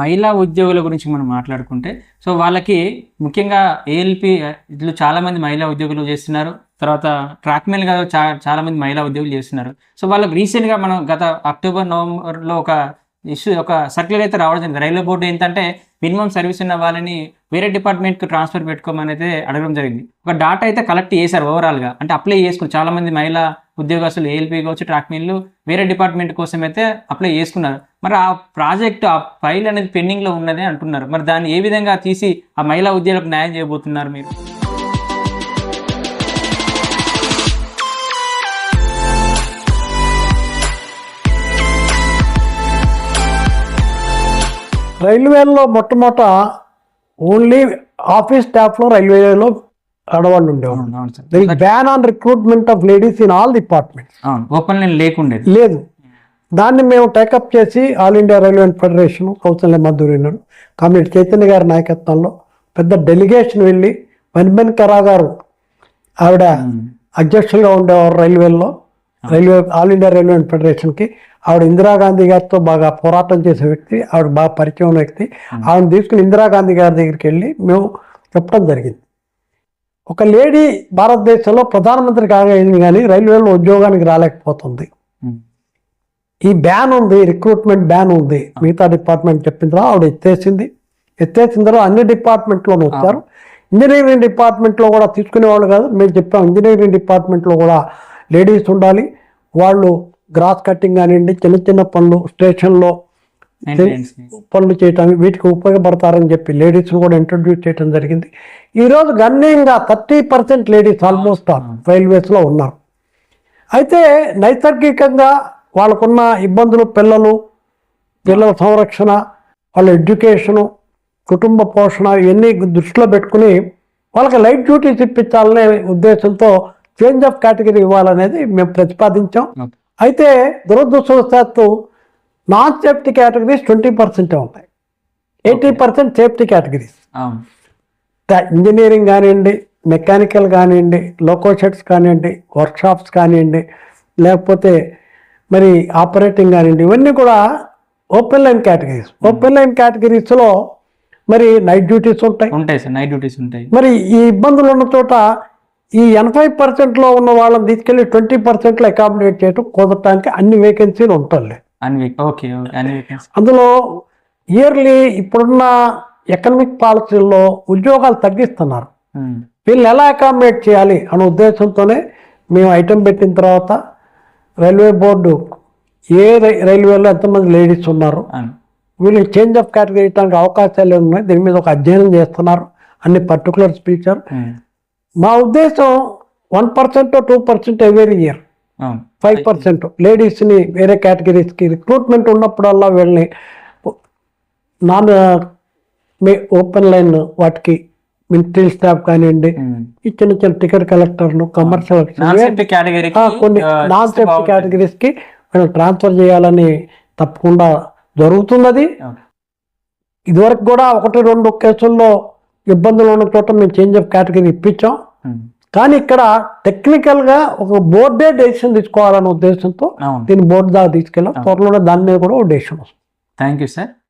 మహిళా ఉద్యోగుల గురించి మనం మాట్లాడుకుంటే, సో వాళ్ళకి ముఖ్యంగా ఏఎల్‌పి ఇట్లు చాలామంది మహిళా ఉద్యోగులు చేస్తున్నారు. తర్వాత ట్రాక్‌మెన్‌గా చాలామంది మహిళా ఉద్యోగులు చేస్తున్నారు. సో వాళ్ళకి రీసెంట్‌గా మనం గత అక్టోబర్, నవంబర్‌లో ఒక సర్క్యులర్ అయితే రావడం జరిగింది. రైల్వే బోర్డ్ ఏంటంటే మినిమమ్ సర్వీస్ ఉన్న వాళ్ళని వేరే డిపార్ట్మెంట్‌కి ట్రాన్స్‌ఫర్ పెట్టుకోమని అయితే అడగడం జరిగింది. ఒక డాటా అయితే కలెక్ట్ చేశారు ఓవరాల్‌గా. అంటే అప్లై చేసుకుని చాలామంది మహిళా ఉద్యోగస్తులు ఏఎల్‌పి కావచ్చు, ట్రాక్‌మెన్‌లు వేరే డిపార్ట్మెంట్ కోసం అయితే అప్లై చేసుకున్నారు. మరి ఆ ప్రాజెక్ట్, ఆ ఫైల్ అనేది పెండింగ్‌లో ఉన్నది అంటున్నారు. మరి దాన్ని ఏ విధంగా తీసి ఆ మహిళా ఉద్యోగులకు న్యాయం చేయబోతున్నారు మీరు? రైల్వేలో మొట్టమొదట ఓన్లీ ఆఫీస్ స్టాఫ్లో రైల్వేలో ఆడవాళ్ళు ఉండేవాళ్ళు. అవును sir. They ban on recruitment of ladies in all departments. అవును. ఓపెన్ లైన్ లేకుండేది. లేదు. దాన్ని మేము టేకప్ చేసి all India railway federation, Kousalya మధురిను, కామ్రేడ్ చైతన్య గారి నాయకత్వంలో పెద్ద డెలిగేషన్ వెళ్ళి మణిబెన్ కరా గారు ఆవిడ అధ్యక్షులుగా ఉండేవారు రైల్వే ఆల్ ఇండియా రైల్వే ఫెడరేషన్కి. ఆవిడ ఇందిరాగాంధీ గారితో బాగా పోరాటం చేసే వ్యక్తి, ఆవిడ బాగా పరిచయం ఉన్న వ్యక్తి. ఆవిడని తీసుకుని ఇందిరాగాంధీ గారి దగ్గరికి వెళ్ళి మేము చెప్పడం జరిగింది, ఒక లేడీ భారతదేశంలో ప్రధానమంత్రి కాగలిగింది కానీ రైల్వేలో ఉద్యోగానికి రాలేకపోతుంది. ఈ బ్యాన్ ఉంది, రిక్రూట్మెంట్ బ్యాన్ ఉంది, మిగతా డిపార్ట్మెంట్ చెప్పిన తర్వాత ఆవిడ ఎత్తేసిన తర్వాత అన్ని డిపార్ట్మెంట్లోనూ వచ్చారు. ఇంజనీరింగ్ డిపార్ట్మెంట్లో కూడా తీసుకునేవాళ్ళు కాదు. మేము చెప్పాం ఇంజనీరింగ్ డిపార్ట్మెంట్లో కూడా లేడీస్ ఉండాలి, వాళ్ళు గ్రాస్ కటింగ్ కానివ్వండి, చిన్న చిన్న పనులు, స్టేషన్లో పనులు చేయటం, వీటికి ఉపయోగపడతారని చెప్పి లేడీస్ని కూడా ఇంట్రడ్యూస్ చేయడం జరిగింది. ఈరోజు గణనీయంగా 30% లేడీస్ ఆల్మోస్ట్ రైల్వేస్లో ఉన్నారు. అయితే నైసర్గికంగా వాళ్ళకున్న ఇబ్బందులు, పిల్లల సంరక్షణ, వాళ్ళ ఎడ్యుకేషను, కుటుంబ పోషణ ఇవన్నీ దృష్టిలో పెట్టుకుని వాళ్ళకి లైట్ డ్యూటీస్ ఇప్పించాలనే ఉద్దేశంతో చేంజ్ ఆఫ్ కేటగిరీ ఇవ్వాలనేది మేము ప్రతిపాదించాం. అయితే దురదృష్టవశాత్తు నాన్ సేఫ్టీ కేటగిరీస్ 20% ఉంటాయి, 80% సేఫ్టీ కేటగిరీస్. ఇంజనీరింగ్ కానివ్వండి, మెకానికల్ కానివ్వండి, లోకో షెడ్స్ కానివ్వండి, వర్క్షాప్స్ కానివ్వండి, లేకపోతే మరి ఆపరేటింగ్ కానివ్వండి, ఇవన్నీ కూడా open line categories. Open line కేటగిరీస్లో మరి నైట్ డ్యూటీస్ ఉంటాయి సార్, నైట్ డ్యూటీస్ ఉంటాయి. మరి ఈ ఇబ్బందులు ఉన్న చోట ఈ 80%లో ఉన్న వాళ్ళని తీసుకెళ్ళి 20%లో అకామిడేట్ చేయడం కుదరటానికి అన్ని వేకెన్సీలు ఉంటాయి. అందులో ఇయర్లీ ఇప్పుడున్న ఎకనామిక్ పాలసీల్లో ఉద్యోగాలు తగ్గిస్తున్నారు. వీళ్ళని ఎలా అకామిడేట్ చేయాలి అనే ఉద్దేశంతోనే మేము ఐటెం పెట్టిన తర్వాత రైల్వే బోర్డు రైల్వేలో ఎంతమంది లేడీస్ ఉన్నారు, వీళ్ళకి చేంజ్ ఆఫ్ కేటగిరీ ఇవ్వడానికి అవకాశాలు ఉన్నాయి, దీని మీద ఒక అధ్యయనం చేస్తున్నారు, అన్ని పర్టికులర్స్ పిలిచారు. మా ఉద్దేశం 1% 2% ఎవరీ ఇయర్, 5% లేడీస్ని వేరే కేటగిరీస్కి రిక్రూట్మెంట్ ఉన్నప్పుడల్లా వీళ్ళని నాన్ ఓపెన్ లైన్ వాటికి మిలిటరీ స్టాఫ్ కానివ్వండి, ఈ చిన్న చిన్న టికెట్ కలెక్టర్లు, కమర్షియల్ కొన్ని నాన్ సేఫ్టీ కేటగిరీస్కి వీళ్ళని ట్రాన్స్ఫర్ చేయాలని తప్పకుండా జరుగుతున్నది. ఇదివరకు కూడా 1-2 కేసుల్లో ఇబ్బందులు ఉన్న చోట మేము చేంజ్ ఆఫ్ కేటగిరీ ఇప్పించాం. కానీ ఇక్కడ టెక్నికల్గా ఒక బోర్డే డెసిషన్ తీసుకోవాలనే ఉద్దేశంతో దీన్ని బోర్డు దాకా తీసుకెళ్ళాం. త్వరలోనే దాని మీద కూడా ఒక డెసిషన్ వస్తుంది. Thank you sir.